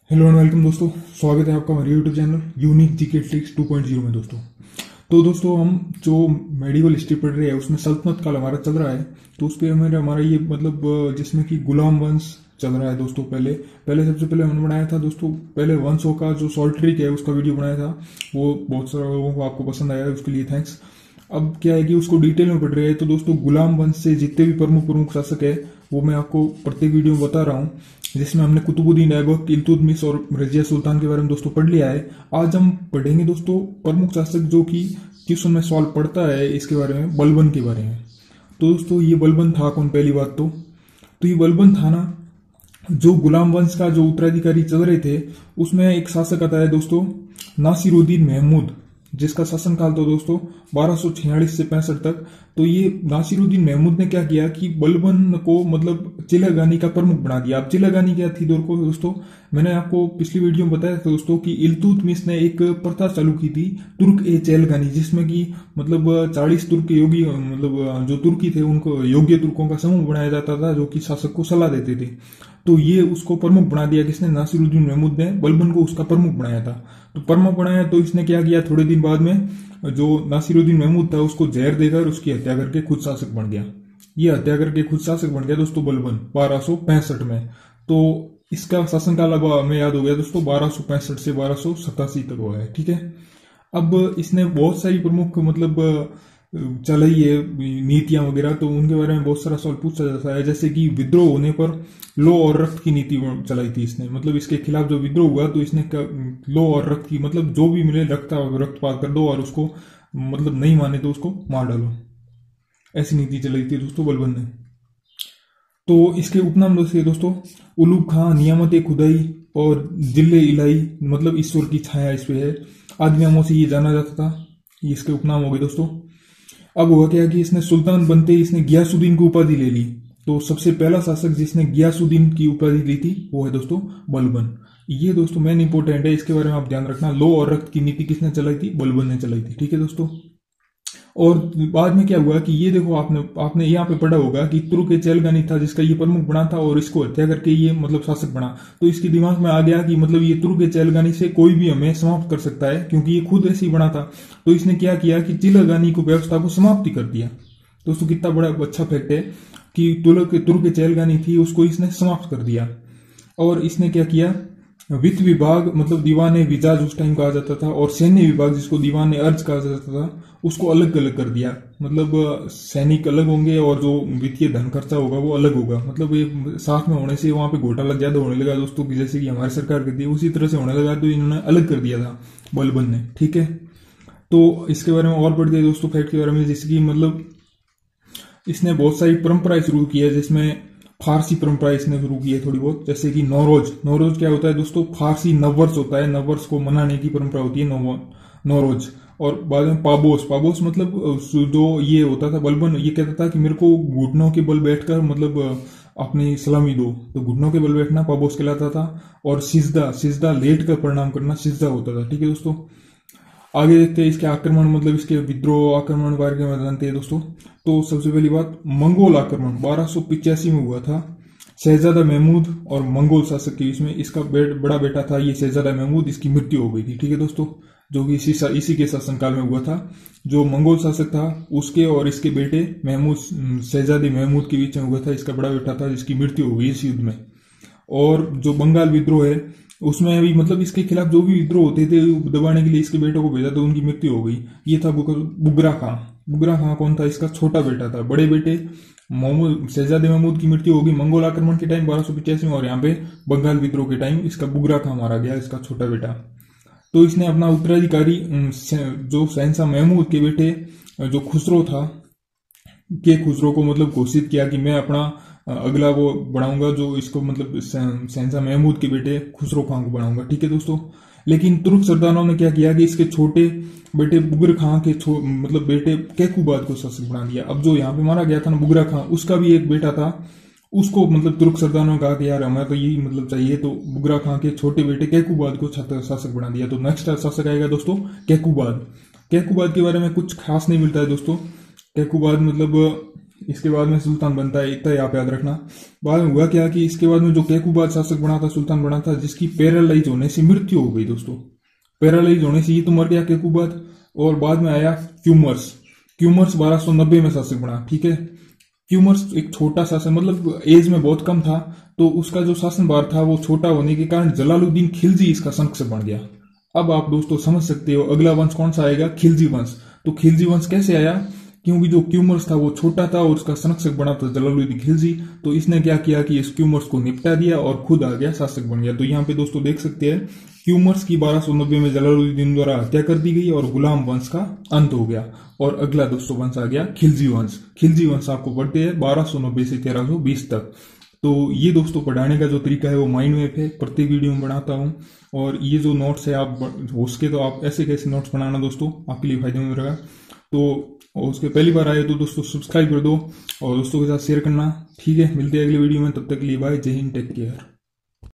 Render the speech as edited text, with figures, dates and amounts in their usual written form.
Hello and welcome दोस्तों। स्वागत है आपका हमारे YouTube channel unique GK tricks 2.0 में। दोस्तों हम जो मेडिवल हिस्ट्री पढ़ रहे हैं उसमें सल्तनत काल हमारा चल रहा है। तो उस पर हमारा ये जिसमें कि गुलाम वंश चल रहा है दोस्तों। पहले सबसे पहले हमने बनाया था दोस्तों, पहले वंशों का जो सॉल्ट ट्रिक है उसका वीडियो बनाया था। वो बहुत सारे लोगों को आपको पसंद आया, उसके लिए थैंक्स। अब क्या है कि उसको डिटेल में पढ़ रहे हैं। तो दोस्तों गुलाम वंश से जितने भी प्रमुख शासक है वो मैं आपको प्रत्येक वीडियो में बता रहा हूँ, जिसमें हमने कुतुबुद्दीन ऐबक, इल्तुतमिश और रजिया सुल्तान के बारे में दोस्तों पढ़ लिया है। आज हम पढ़ेंगे दोस्तों प्रमुख शासक जो कि क्वेश्चन में सवाल पड़ता है इसके बारे में, बलबन के बारे में। तो दोस्तों ये बलबन था कौन? पहली बात तो ये बलबन था ना, जो गुलाम वंश का जो उत्तराधिकारी चल रहे थे उसमें एक शासक आता है दोस्तों नासिरुद्दीन महमूद, जिसका शासनकाल तो दोस्तों 1246 से 65 तक। तो ये नासिरुद्दीन महमूद ने क्या किया कि बलबन को चिलागानी का प्रमुख बना दिया। अब चिलागानी क्या थी दोस्तों, मैंने आपको पिछली वीडियो में बताया था दोस्तों कि इल्तुतमिश ने एक प्रथा चालू की थी तुर्क ए चेलगानी, जिसमें कि 40 तुर्क योगी जो तुर्की थे उनको योग्य तुर्कों का समूह बनाया जाता था जो कि शासक को सलाह देते थे। तो ये उसको प्रमुख बना दिया किसने? नासिरुद्दीन महमूद ने बलबन को उसका प्रमुख बनाया था। तो प्रमुख बनाया तो इसने क्या किया, थोड़े दिन बाद में जो नासिरुद्दीन महमूद था उसको जहर देकर उसकी हत्या करके खुद शासक बन गया। ये हत्या करके खुद शासक बन गया दोस्तों बलबन 1265 में। तो इसका शासनकाल अब हमें याद हो गया दोस्तों 1265 से 1287 तक हुआ है। ठीक है। अब इसने बहुत सारी प्रमुख चलाई है नीतियां वगैरह, तो उनके बारे में बहुत सारा सवाल पूछा जाता है। जैसे कि विद्रोह होने पर लो और रक्त की नीति चलाई थी इसने, इसके खिलाफ जो विद्रोह हुआ तो इसने लो और रक्त की, जो भी मिले रक्तपात कर दो और उसको नहीं माने तो उसको मार डालो, ऐसी नीति चलाई थी दोस्तों बलबन ने। तो इसके उपनाम दोस्तों उलूग खां, नियामत खुदाई और जिले इलाई, ईश्वर की छाया इस पे है, आदि नामों से ये जाना जाता था। ये इसके उपनाम हो गए दोस्तों। अब हुआ क्या कि इसने सुल्तान बनते इसने गियासुद्दीन की उपाधि ले ली। तो सबसे पहला शासक जिसने गियासुद्दीन की उपाधि ली थी वो है दोस्तों बलबन। ये दोस्तों मेन इंपोर्टेंट है, इसके बारे में आप ध्यान रखना। लो और रक्त की नीति किसने चलाई थी? बलबन ने चलाई थी। ठीक है दोस्तों। और बाद में क्या हुआ कि ये देखो आपने यहाँ पे पढ़ा होगा कि तुर्क चेलगानी था जिसका ये प्रमुख बना था और इसको हत्या करके ये शासक बना। तो इसके दिमाग में आ गया कि ये तुर्क चेलगानी से कोई भी हमें समाप्त कर सकता है, क्योंकि ये खुद ऐसे ही बना था। तो इसने क्या किया कि चिलागानी को व्यवस्था को समाप्ति कर दिया। दोस्तों कितना बड़ा अच्छा फैक्ट है कि तुर्क चेलगानी थी उसको इसने समाप्त कर दिया। और इसने क्या किया, वित्त विभाग दीवान विजाज उस टाइम कहा जाता था, और सैन्य विभाग जिसको दीवान अर्ज कहा जाता था उसको अलग अलग कर दिया। सैनिक अलग होंगे और जो वित्तीय धन खर्चा होगा वो अलग होगा। ये साथ में होने से वहां पे घोटाला ज्यादा होने लगा दोस्तों, की जैसे कि हमारी सरकार करती है उसी तरह से होने लगा। तो इन्होंने अलग कर दिया था बलबन ने। ठीक है। तो इसके बारे में और बढ़ गए दोस्तों फैक्ट के बारे में, जैसे कि इसने बहुत सारी परंपराएं शुरू की है, जिसमें फारसी परंपरा इसने शुरू की है थोड़ी बहुत। जैसे कि नौरोज क्या होता है दोस्तों? फारसी नववर्ष होता है, नववर्ष को मनाने की परंपरा होती है नौरोज। और बाद में पाबोस जो ये होता था, बलबन ये कहता था कि मेरे को घुटनों के बल बैठकर अपनी सलामी दो, तो घुटनों के बल बैठना पाबोस कहलाता था। और सिजदा लेट कर प्रणाम करना सिजदा होता था। ठीक है दोस्तों। आगे देखते हैं इसके आक्रमण, इसके विद्रोह आक्रमण बारे में जानते हैं दोस्तों। तो सबसे पहली बात, मंगोल आक्रमण 1285 में हुआ था। शहजादा महमूद और मंगोल शासक के बीच में, इसका बड़ा बेटा था ये शहजादा महमूद, इसकी मृत्यु हो गई थी। ठीक है दोस्तों। जो कि इसी के शासनकाल में हुआ था। जो मंगोल शासक था उसके और इसके बेटे शहजादे महमूद के बीच में हुआ था। इसका बड़ा बेटा था जिसकी मृत्यु हो गई इस युद्ध में। और जो बंगाल विद्रोह है उसमें भी इसके खिलाफ जो भी विद्रोह होते थे दबाने के लिए इसके बेटों को भेजा तो उनकी मृत्यु हो गई। ये था बुगरा खां कौन था? इसका छोटा बेटा था। बड़े बेटे शहजादे महमूद की मृत्यु होगी मंगोल आक्रमण के टाइम 1285 में, और यहाँ पे बंगाल विद्रोह के टाइम इसका बुगरा खां मारा गया, इसका छोटा बेटा। तो इसने अपना उत्तराधिकारी जो शहंशाह महमूद के बेटे जो खुसरो था के खुसरो को घोषित किया कि मैं अपना अगला वो बढ़ाऊंगा, जो इसको शहंशाह महमूद के बेटे खुसरो खां को बढ़ाऊंगा। ठीक है दोस्तों। लेकिन तुर्क सरदारों ने क्या किया कि इसके छोटे बेटे बुगर खां के बेटे कैकुबाद को शासक बना दिया। अब जो यहाँ पे मारा गया था ना बुगरा खां, उसका भी एक बेटा था, उसको तुर्क सरदारों ने कहा कि यार हमें तो यही चाहिए, तो बुगरा खां के छोटे बेटे कैकुबाद को शासक बना दिया। तो नेक्स्ट शासक आएगा दोस्तों कैकुबाद के बारे में कुछ खास नहीं मिलता है दोस्तों। कैकुबाद इसके बाद में सुल्तान बनता है, इतना यहाँ पे याद रखना। बाद में हुआ क्या कि इसके बाद में जो कैकुबाद शासक बना था, सुल्तान बना था, जिसकी पैरालाइज होने से मृत्यु हो गई दोस्तों। पैरालाइज होने से ये तो मर गया कैकुबाद। और बाद में आया क्यूमर्स। क्यूमर्स 1290 में शासक बना, ठीक है। क्यूमर्स एक छोटा शासन, मतलब एज में बहुत कम था, तो उसका जो शासन भार था वो छोटा होने के कारण जलालुद्दीन खिलजी इसका संरक्षक बन गया। अब आप दोस्तों समझ सकते हो अगला वंश कौन सा आएगा, खिलजी वंश। तो खिलजी वंश कैसे आया, क्योंकि जो क्यूमर्स था वो छोटा था और उसका संरक्षक बना था जलालुद्दीन खिलजी। तो इसने क्या किया कि इस क्यूमर्स को निपटा दिया और खुद आ गया, शासक बन गया। तो यहाँ पे दोस्तों देख सकते हैं क्यूमर्स की 1290 में जलालुद्दीन द्वारा हत्या कर दी गई और गुलाम वंश का अंत हो गया। और अगला दोस्तों वंश आ गया खिलजी वंश। खिलजी वंश आपको पढ़ते हैं 1290 से 1320 तक। तो ये दोस्तों पढ़ाने का जो तरीका है वो माइंड मैप है, प्रत्येक वीडियो में बनाता हूँ। और ये जो नोट्स है आप हो सके तो आप ऐसे कैसे नोट्स बनाना दोस्तों, आपके लिए फायदेमंद रहेगा। तो उसके पहली बार आए तो दोस्तों सब्सक्राइब कर दो और दोस्तों के साथ शेयर करना, ठीक है। मिलते हैं अगली वीडियो में, तब तक के लिए बाय, जय हिंद, टेक केयर।